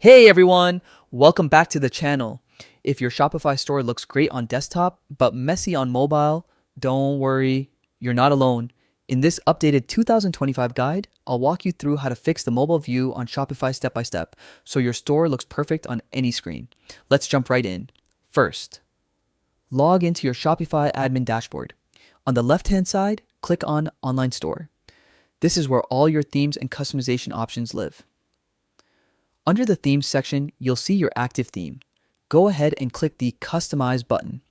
Hey everyone, welcome back to the channel. If your Shopify store looks great on desktop but messy on mobile, don't worry, you're not alone. In this updated 2025 guide, I'll walk you through how to fix the mobile view on Shopify step by step so your store looks perfect on any screen. Let's jump right in. First, log into your Shopify admin dashboard. On the left-hand side, click on Online Store. This is where all your themes and customization options live. Under the Themes section, you'll see your active theme. Go ahead and click the Customize button.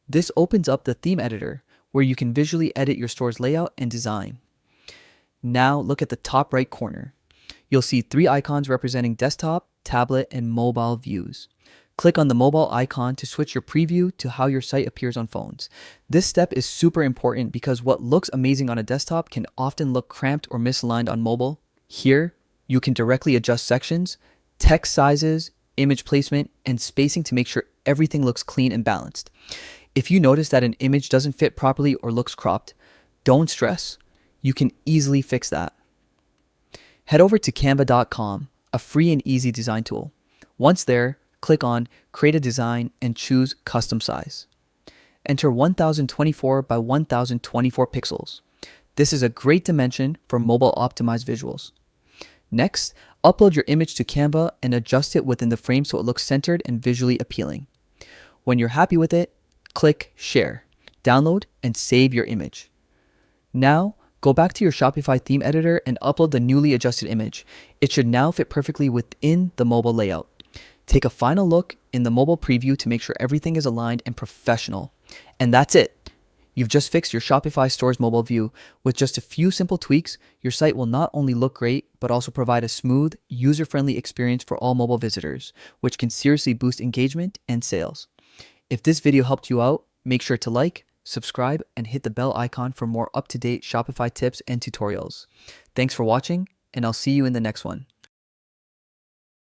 This opens up the theme editor, where you can visually edit your store's layout and design. Now look at the top right corner. You'll see three icons representing desktop, tablet, and mobile views. Click on the mobile icon to switch your preview to how your site appears on phones. This step is super important because what looks amazing on a desktop can often look cramped or misaligned on mobile. Here, you can directly adjust sections, text sizes, image placement, and spacing to make sure everything looks clean and balanced. If you notice that an image doesn't fit properly or looks cropped, don't stress. You can easily fix that. Head over to canva.com, a free and easy design tool. Once there, click on Create a Design and choose Custom Size. Enter 1024 by 1024 pixels. This is a great dimension for mobile optimized visuals. Next, upload your image to Canva and adjust it within the frame so it looks centered and visually appealing. When you're happy with it, click Share, download, and save your image. Now, go back to your Shopify theme editor and upload the newly adjusted image. It should now fit perfectly within the mobile layout. Take a final look in the mobile preview to make sure everything is aligned and professional. And that's it. You've just fixed your Shopify store's mobile view. With just a few simple tweaks, your site will not only look great, but also provide a smooth, user-friendly experience for all mobile visitors, which can seriously boost engagement and sales. If this video helped you out, make sure to like, subscribe, and hit the bell icon for more up-to-date Shopify tips and tutorials. Thanks for watching, and I'll see you in the next one.